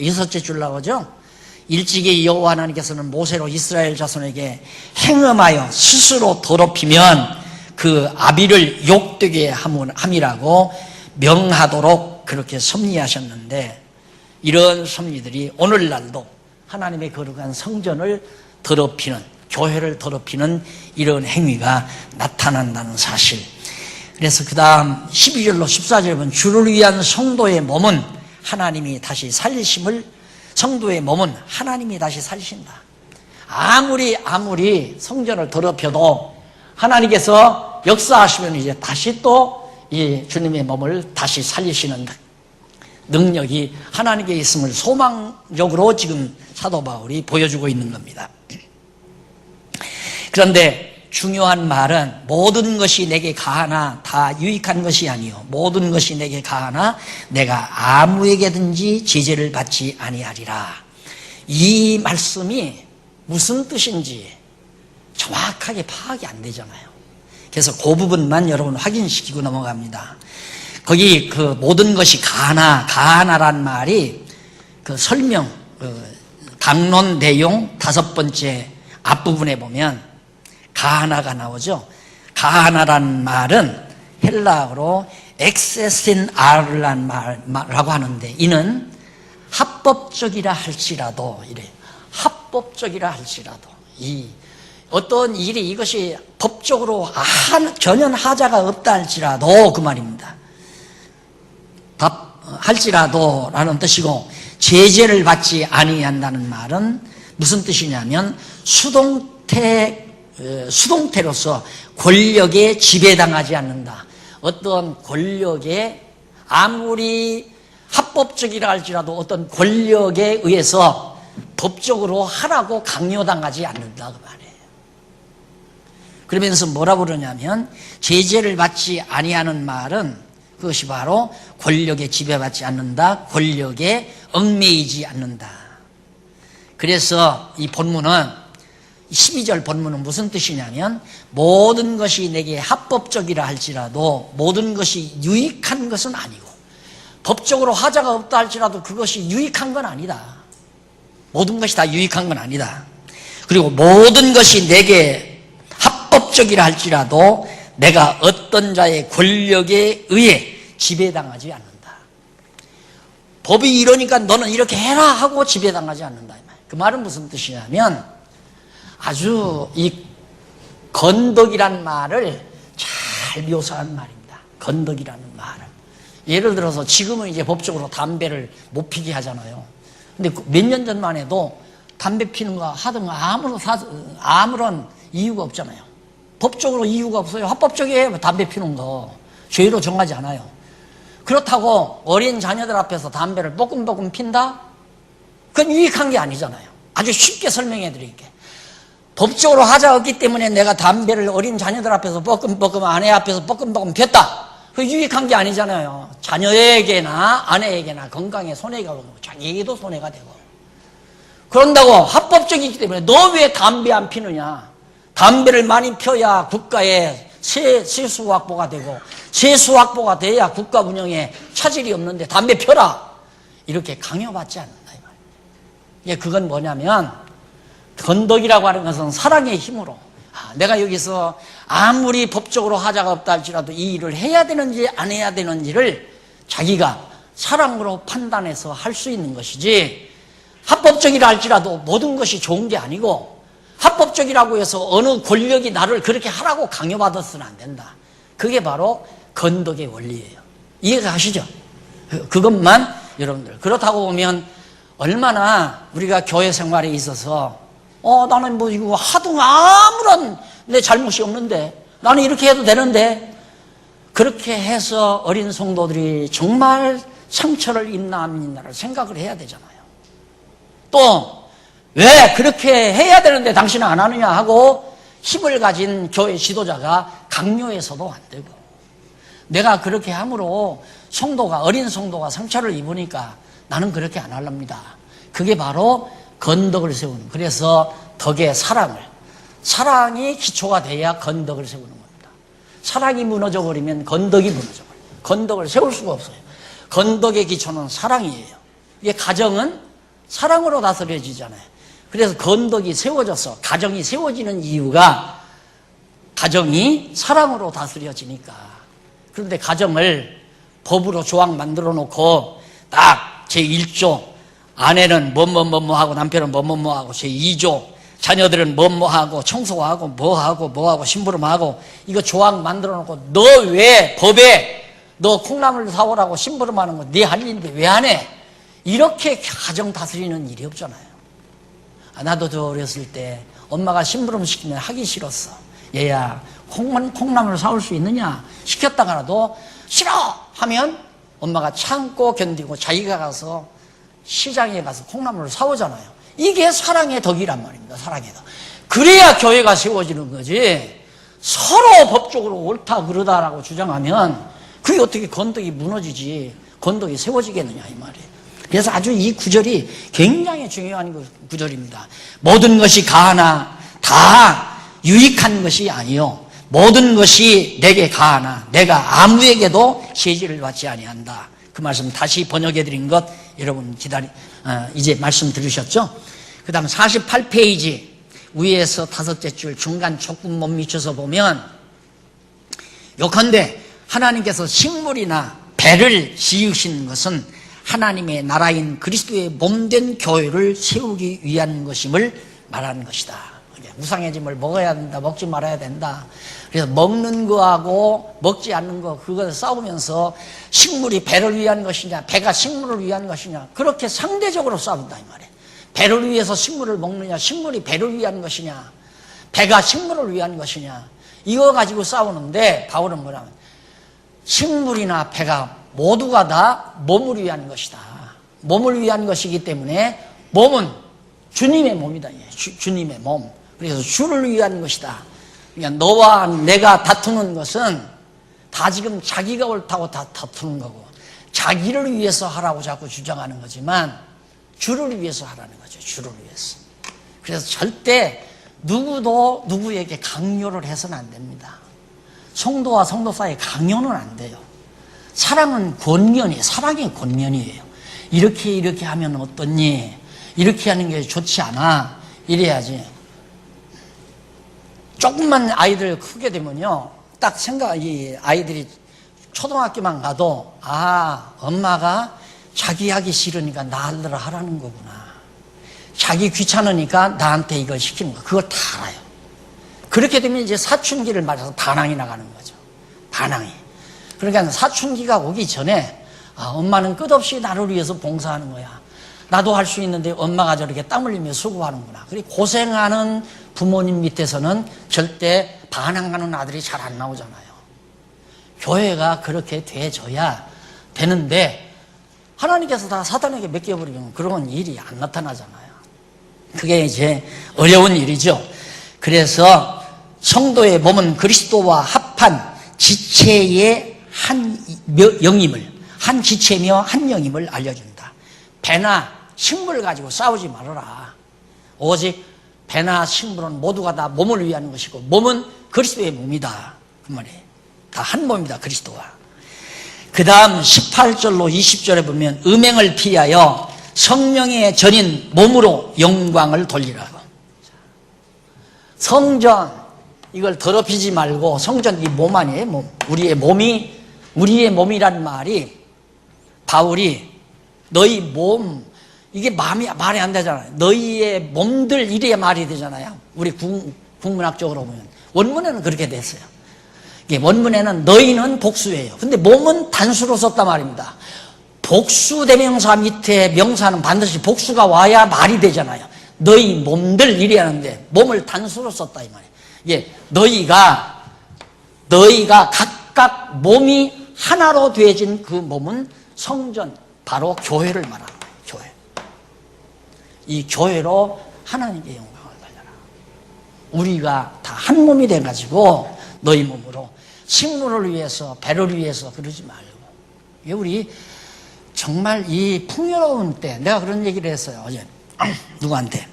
여섯째 줄 나오죠. 일찍이 여호와 하나님께서는 모세로 이스라엘 자손에게 행음하여 스스로 더럽히면 그 아비를 욕되게 함이라고 명하도록 그렇게 섭리하셨는데, 이런 섭리들이 오늘날도 하나님의 거룩한 성전을 더럽히는, 교회를 더럽히는 이런 행위가 나타난다는 사실. 그래서 그 다음 12절로 14절 보면 주를 위한 성도의 몸은 하나님이 다시 살리심을, 성도의 몸은 하나님이 다시 살리신다. 아무리 성전을 더럽혀도 하나님께서 역사하시면 이제 다시 또 이 주님의 몸을 다시 살리시는 능력이 하나님께 있음을 소망적으로 지금 사도 바울이 보여주고 있는 겁니다. 그런데 중요한 말은 모든 것이 내게 가하나 다 유익한 것이 아니요 모든 것이 내게 가하나 내가 아무에게든지 제재를 받지 아니하리라. 이 말씀이 무슨 뜻인지 정확하게 파악이 안 되잖아요. 그래서 그 부분만 여러분 확인시키고 넘어갑니다. 거기 그 모든 것이 가하나란 말이 그 설명, 강론 내용 5번째 앞부분에 보면 가하나가 나오죠. 가하나란 말은 헬라어로 엑세신 아르란 말라고 하는데 이는 합법적이라 할지라도 이래 합법적이라 할지라도 이 어떤 일이 이것이 법적으로 전혀 하자가 없다 할지라도 그 말입니다. 할지라도라는 뜻이고 제재를 받지 아니한다는 말은 무슨 뜻이냐면 수동태로서 권력에 지배당하지 않는다. 어떤 권력에 아무리 합법적이라 할지라도 어떤 권력에 의해서 법적으로 하라고 강요당하지 않는다 그 말이에요. 그러면서 뭐라고 그러냐면 제재를 받지 아니하는 말은 그것이 바로 권력에 지배받지 않는다. 권력에 얽매이지 않는다. 그래서 이 본문은 12절 본문은 무슨 뜻이냐면 모든 것이 내게 합법적이라 할지라도 모든 것이 유익한 것은 아니고 법적으로 하자가 없다 할지라도 그것이 유익한 건 아니다. 모든 것이 다 유익한 건 아니다. 그리고 모든 것이 내게 합법적이라 할지라도 내가 어떤 자의 권력에 의해 지배당하지 않는다. 법이 이러니까 너는 이렇게 해라 하고 지배당하지 않는다. 그 말은 무슨 뜻이냐면 아주 이 건덕이란 말을 잘 묘사한 말입니다. 건덕이라는 말을. 예를 들어서 지금은 이제 법적으로 담배를 못 피게 하잖아요. 근데 몇 년 전만 해도 담배 피는 거 하든 아무런 이유가 없잖아요. 법적으로 이유가 없어요. 합법적이에요. 담배 피는 거. 죄로 정하지 않아요. 그렇다고 어린 자녀들 앞에서 담배를 뻐끔뻐끔 핀다? 그건 유익한 게 아니잖아요. 아주 쉽게 설명해 드릴게요. 법적으로 하자 없기 때문에 내가 담배를 어린 자녀들 앞에서 뻐끔뻐끔 아내 앞에서 뻐끔뻐끔 폈다. 그 유익한 게 아니잖아요. 자녀에게나 아내에게나 건강에 손해가 오고 자기에게도 손해가 되고. 그런다고 합법적이기 때문에 너 왜 담배 안 피느냐. 담배를 많이 펴야 국가에 세수 확보가 되고 세수 확보가 돼야 국가 운영에 차질이 없는데 담배 펴라. 이렇게 강요받지 않는다. 이 말이에요. 그건 뭐냐면 건덕이라고 하는 것은 사랑의 힘으로 내가 여기서 아무리 법적으로 하자가 없다 할지라도 이 일을 해야 되는지 안 해야 되는지를 자기가 사랑으로 판단해서 할 수 있는 것이지 합법적이라 할지라도 모든 것이 좋은 게 아니고 합법적이라고 해서 어느 권력이 나를 그렇게 하라고 강요받아서는 안 된다. 그게 바로 건덕의 원리예요. 이해가 가시죠? 그것만 여러분들 그렇다고 보면 얼마나 우리가 교회 생활에 있어서 나는 뭐 이거 하등 아무런 내 잘못이 없는데 나는 이렇게 해도 되는데 그렇게 해서 어린 성도들이 정말 상처를 입나 안 입나를 생각을 해야 되잖아요. 또 왜 그렇게 해야 되는데 당신은 안 하느냐 하고 힘을 가진 교회 지도자가 강요해서도 안 되고 내가 그렇게 함으로 어린 성도가 상처를 입으니까 나는 그렇게 안 하랍니다. 그게 바로 건덕을 세우는. 그래서 덕의 사랑이 기초가 돼야 건덕을 세우는 겁니다. 사랑이 무너져 버리면 건덕이 무너져 버려요. 건덕을 세울 수가 없어요. 건덕의 기초는 사랑이에요. 이게 가정은 사랑으로 다스려지잖아요. 그래서 건덕이 세워져서 가정이 세워지는 이유가 가정이 사랑으로 다스려지니까. 그런데 가정을 법으로 조항 만들어 놓고 딱 제1조 아내는 뭐하고 남편은 뭐하고 제2조 자녀들은 뭐하고 청소하고 뭐하고 심부름하고 이거 조항 만들어 놓고 너 왜 법에 너 콩나물 사오라고 심부름하는 거 네 할 일인데 왜 안 해? 이렇게 가정 다스리는 일이 없잖아요. 나도 저 어렸을 때 엄마가 심부름 시키면 하기 싫었어. 얘야 콩나물 사올 수 있느냐? 시켰다가라도 싫어 하면 엄마가 참고 견디고 자기가 가서 시장에 가서 콩나물을 사오잖아요. 이게 사랑의 덕이란 말입니다. 사랑의 덕. 그래야 교회가 세워지는 거지. 서로 법적으로 옳다 그러다라고 주장하면 그게 어떻게 건덕이 무너지지, 건덕이 세워지겠느냐 이 말이에요. 그래서 아주 이 구절이 굉장히 중요한 구절입니다. 모든 것이 가하나 다 유익한 것이 아니요 모든 것이 내게 가하나 내가 아무에게도 세지를 받지 아니한다. 그 말씀 다시 번역해 드린 것 여러분 이제 말씀 들으셨죠? 그 다음 48페이지 위에서 5째 줄 중간 조금 못 미쳐서 보면 요컨대 하나님께서 식물이나 배를 지으신 것은 하나님의 나라인 그리스도의 몸된 교회를 세우기 위한 것임을 말하는 것이다. 우상의 짐을 먹어야 된다, 먹지 말아야 된다. 그래서 먹는 거하고 먹지 않는 거 그거 싸우면서 식물이 배를 위한 것이냐 배가 식물을 위한 것이냐 그렇게 상대적으로 싸운다 이 말이에요. 배를 위해서 식물을 먹느냐 식물이 배를 위한 것이냐 배가 식물을 위한 것이냐 이거 가지고 싸우는데 바울은 뭐냐면 식물이나 배가 모두가 다 몸을 위한 것이다. 몸을 위한 것이기 때문에 몸은 주님의 몸이다. 주님의 몸. 그래서 주를 위한 것이다. 그러니까 너와 내가 다투는 것은 다 지금 자기가 옳다고 다 다투는 거고 자기를 위해서 하라고 자꾸 주장하는 거지만 주를 위해서 하라는 거죠. 주를 위해서. 그래서 절대 누구도 누구에게 강요를 해서는 안 됩니다. 성도와 성도 사이에 강요는 안 돼요. 사랑은 권면이에요. 사랑이 권면이에요. 이렇게 하면 어떻니? 이렇게 하는 게 좋지 않아. 이래야지. 조금만 아이들 크게 되면요. 딱 이 아이들이 초등학교만 가도 엄마가 자기 하기 싫으니까 나를 하라는 거구나. 자기 귀찮으니까 나한테 이걸 시키는 거. 그걸 다 알아요. 그렇게 되면 이제 사춘기를 맞아서 반항이 나가는 거죠. 반항이. 그러니까 사춘기가 오기 전에 엄마는 끝없이 나를 위해서 봉사하는 거야. 나도 할 수 있는데 엄마가 저렇게 땀 흘리며 수고하는구나. 그리고 고생하는 부모님 밑에서는 절대 반항하는 아들이 잘 안 나오잖아요. 교회가 그렇게 돼줘야 되는데 하나님께서 다 사단에게 맡겨버리면 그런 일이 안 나타나잖아요. 그게 이제 어려운 일이죠. 그래서 성도의 몸은 그리스도와 합한 지체의 한 영임을, 한 지체며 한 영임을 알려준다. 배나 식물을 가지고 싸우지 말아라. 오직 배나 식물은 모두가 다 몸을 위한 것이고 몸은 그리스도의 몸이다. 그 말이에요. 다 한 몸이다. 그리스도와. 그 다음 18절로 20절에 보면 음행을 피하여 성령의 전인 몸으로 영광을 돌리라고. 성전 이걸 더럽히지 말고 성전 이 몸 아니에요. 몸. 우리의 몸이란 말이 바울이 너희 몸 이게 말이 안 되잖아요. 너희의 몸들 이래야 말이 되잖아요. 우리 국문학적으로 보면 원문에는 그렇게 됐어요. 원문에는 너희는 복수예요. 근데 몸은 단수로 썼단 말입니다. 복수 대명사 밑에 명사는 반드시 복수가 와야 말이 되잖아요. 너희 몸들 이래야 하는데 몸을 단수로 썼다 이 말이에요. 이게 너희가 각각 몸이 하나로 되어진 그 몸은 성전 바로 교회를 말하는 거예요. 교회. 이 교회로 하나님께 영광을 돌려라. 우리가 다 한 몸이 돼가지고 너희 몸으로 식물을 위해서 배를 위해서 그러지 말고 우리 정말 이 풍요로운 때 내가 그런 얘기를 했어요. 어제 누구한테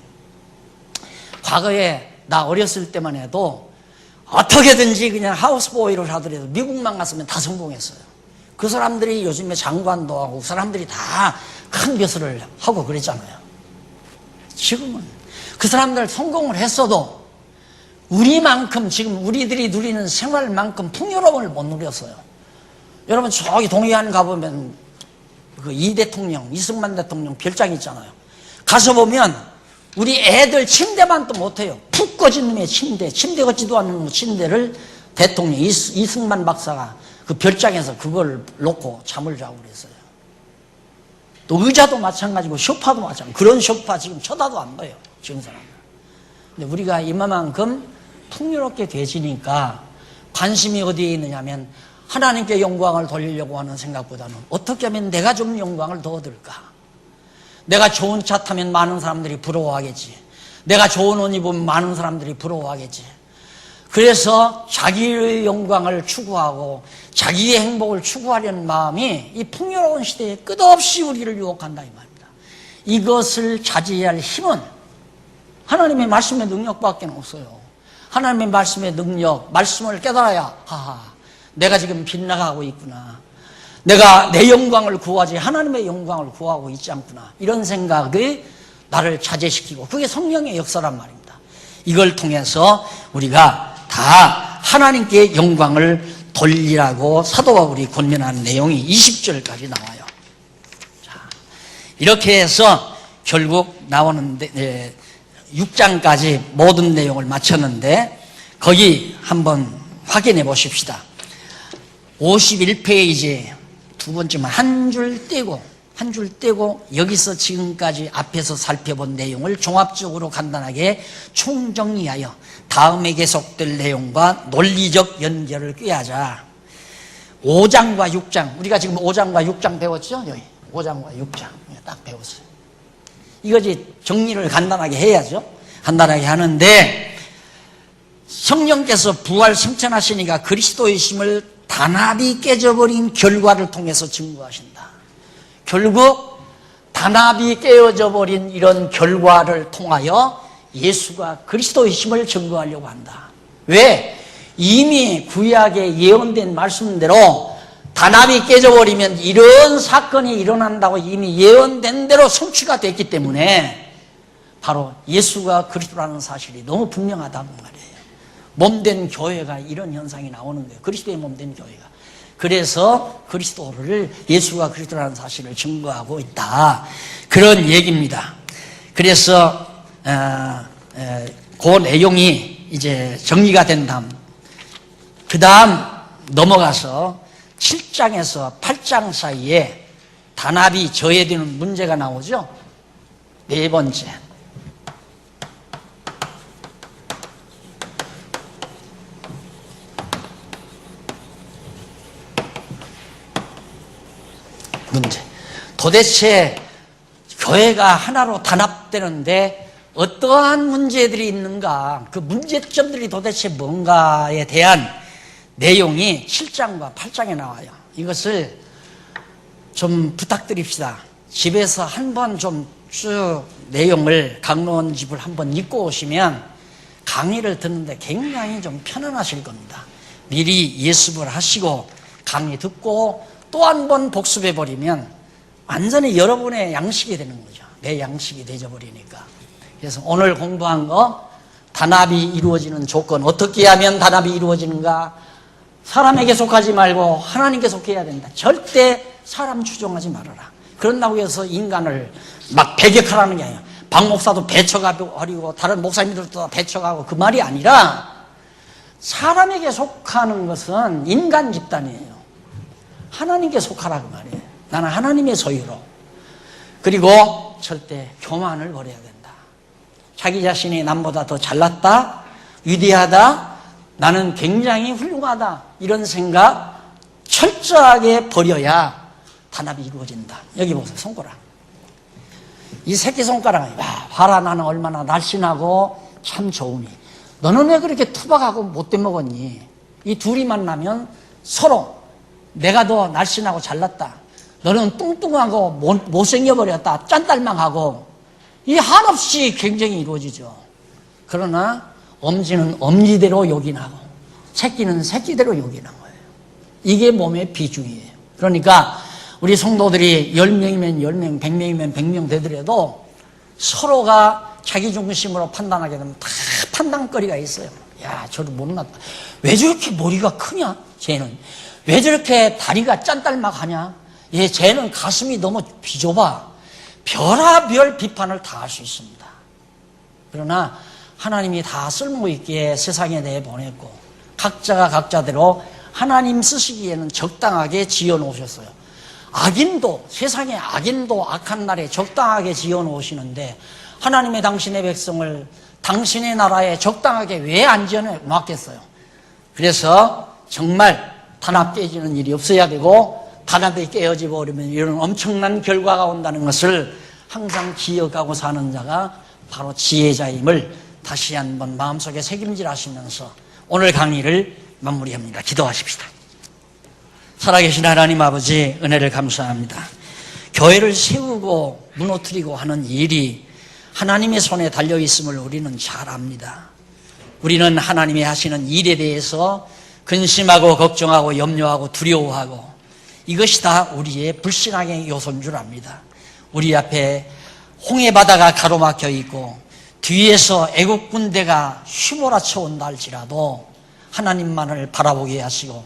과거에 나 어렸을 때만 해도 어떻게든지 그냥 하우스보이를 하더라도 미국만 갔으면 다 성공했어요. 그 사람들이 요즘에 장관도 하고 그 사람들이 다 큰 벼슬을 하고 그랬잖아요. 지금은 그 사람들 성공을 했어도 우리만큼 지금 우리들이 누리는 생활만큼 풍요로움을 못 누렸어요. 여러분 저기 동해안 가보면 그 이 대통령, 이승만 대통령 별장 있잖아요. 가서 보면 우리 애들 침대만 또 못해요. 푹 꺼진 놈의 침대 걷지도 않는 침대를 대통령 이승만 박사가 그 별장에서 그걸 놓고 잠을 자고 그랬어요. 또 의자도 마찬가지고 소파도 마찬가지고 그런 소파 지금 쳐다도 안 봐요. 지금 사람들. 근데 우리가 이만큼 풍요롭게 되지니까 관심이 어디에 있느냐면 하나님께 영광을 돌리려고 하는 생각보다는 어떻게 하면 내가 좀 영광을 더 얻을까? 내가 좋은 차 타면 많은 사람들이 부러워하겠지. 내가 좋은 옷 입으면 많은 사람들이 부러워하겠지. 그래서 자기의 영광을 추구하고 자기의 행복을 추구하려는 마음이 이 풍요로운 시대에 끝없이 우리를 유혹한다 이 말입니다. 이것을 자제해야 할 힘은 하나님의 말씀의 능력밖에 없어요. 하나님의 말씀의 능력, 말씀을 깨달아야 내가 지금 빗나가고 있구나. 내가 내 영광을 구하지 하나님의 영광을 구하고 있지 않구나. 이런 생각이 나를 자제시키고 그게 성령의 역사란 말입니다. 이걸 통해서 우리가 다 하나님께 영광을 돌리라고 사도 바울이 권면하는 내용이 20절까지 나와요. 자, 이렇게 해서 결국 나오는데 6장까지 모든 내용을 마쳤는데 거기 한번 확인해 보십시다. 51페이지 두 번째만 한 줄 떼고 여기서 지금까지 앞에서 살펴본 내용을 종합적으로 간단하게 총정리하여 다음에 계속될 내용과 논리적 연결을 꾀하자. 5장과 6장, 우리가 지금 5장과 6장 배웠죠? 여기 5장과 6장 딱 배웠어요. 이거지 정리를 간단하게 해야죠. 간단하게 하는데 성령께서 부활 승천하시니까 그리스도의 힘을 단합이 깨져버린 결과를 통해서 증거하신다. 결국 단합이 깨어져 버린 이런 결과를 통하여 예수가 그리스도의 힘을 증거하려고 한다. 왜? 이미 구약에 예언된 말씀대로 단합이 깨져버리면 이런 사건이 일어난다고 이미 예언된 대로 성취가 됐기 때문에 바로 예수가 그리스도라는 사실이 너무 분명하다는 말이에요. 몸된 교회가 이런 현상이 나오는 거예요. 그리스도의 몸된 교회가. 그래서 그리스도를 예수가 그리스도라는 사실을 증거하고 있다. 그런 얘기입니다. 그래서 그 내용이 이제 정리가 된 다음 그 다음 넘어가서 7장에서 8장 사이에 단합이 저해되는 문제가 나오죠. 네 번째. 문제. 도대체 교회가 하나로 단합되는데 어떠한 문제들이 있는가, 그 문제점들이 도대체 뭔가에 대한 내용이 7장과 8장에 나와요. 이것을 좀 부탁드립시다. 집에서 한번 좀 쭉 내용을 강론집을 한번 읽고 오시면 강의를 듣는데 굉장히 좀 편안하실 겁니다. 미리 예습을 하시고 강의 듣고 또 한 번 복습해버리면 완전히 여러분의 양식이 되는 거죠. 내 양식이 되어버리니까. 그래서 오늘 공부한 거 단합이 이루어지는 조건, 어떻게 하면 단합이 이루어지는가? 사람에게 속하지 말고 하나님께 속해야 된다. 절대 사람 추종하지 말아라. 그런다고 해서 인간을 막 배격하라는 게 아니야. 박 목사도 배척하고 다른 목사님들도 배척하고 그 말이 아니라 사람에게 속하는 것은 인간 집단이에요. 하나님께 속하라 그 말이에요. 나는 하나님의 소유로. 그리고 절대 교만을 버려야 된다. 자기 자신이 남보다 더 잘났다, 위대하다, 나는 굉장히 훌륭하다, 이런 생각 철저하게 버려야 단합이 이루어진다. 여기 보세요. 손가락. 이 새끼손가락이 봐라 나는 얼마나 날씬하고 참 좋으니 너는 왜 그렇게 투박하고 못돼 먹었니? 이 둘이 만나면 서로 내가 더 날씬하고 잘났다, 너는 뚱뚱하고 못생겨버렸다, 짠딸망하고, 이 한없이 경쟁이 이루어지죠. 그러나 엄지는 엄지대로 요긴하고 새끼는 새끼대로 요긴한 거예요. 이게 몸의 비중이에요. 그러니까 우리 성도들이 10명이면 10명, 100명이면 100명 되더라도 서로가 자기 중심으로 판단하게 되면 다 판단거리가 있어요. 야, 저도 못났다. 왜 저렇게 머리가 크냐? 쟤는. 왜 저렇게 다리가 짠딸막하냐? 예, 쟤는 가슴이 너무 비좁아. 별하별 비판을 다 할 수 있습니다. 그러나 하나님이 다 쓸모있게 세상에 내보냈고 각자가 각자대로 하나님 쓰시기에는 적당하게 지어놓으셨어요. 악인도, 세상에 악인도 악한 날에 적당하게 지어놓으시는데 하나님의 당신의 백성을 당신의 나라에 적당하게 왜 안 지어놓았겠어요? 그래서 정말 단합 깨지는 일이 없어야 되고 단합이 깨어져 버리면 이런 엄청난 결과가 온다는 것을 항상 기억하고 사는 자가 바로 지혜자임을 다시 한번 마음속에 새김질하시면서 오늘 강의를 마무리합니다. 기도하십시다. 살아계신 하나님 아버지, 은혜를 감사합니다. 교회를 세우고 무너뜨리고 하는 일이 하나님의 손에 달려있음을 우리는 잘 압니다. 우리는 하나님이 하시는 일에 대해서 근심하고 걱정하고 염려하고 두려워하고 이것이 다 우리의 불신앙의 요소인 줄 압니다. 우리 앞에 홍해 바다가 가로막혀 있고 뒤에서 애국 군대가 휘몰아쳐 온다 할지라도 하나님만을 바라보게 하시고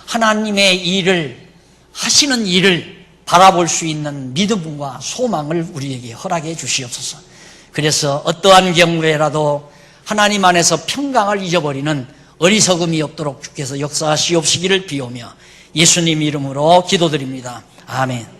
하나님의 일을 하시는 일을 바라볼 수 있는 믿음과 소망을 우리에게 허락해 주시옵소서. 그래서 어떠한 경우에라도 하나님 안에서 평강을 잊어버리는 어리석음이 없도록 주께서 역사하시옵시기를 비오며 예수님 이름으로 기도드립니다. 아멘.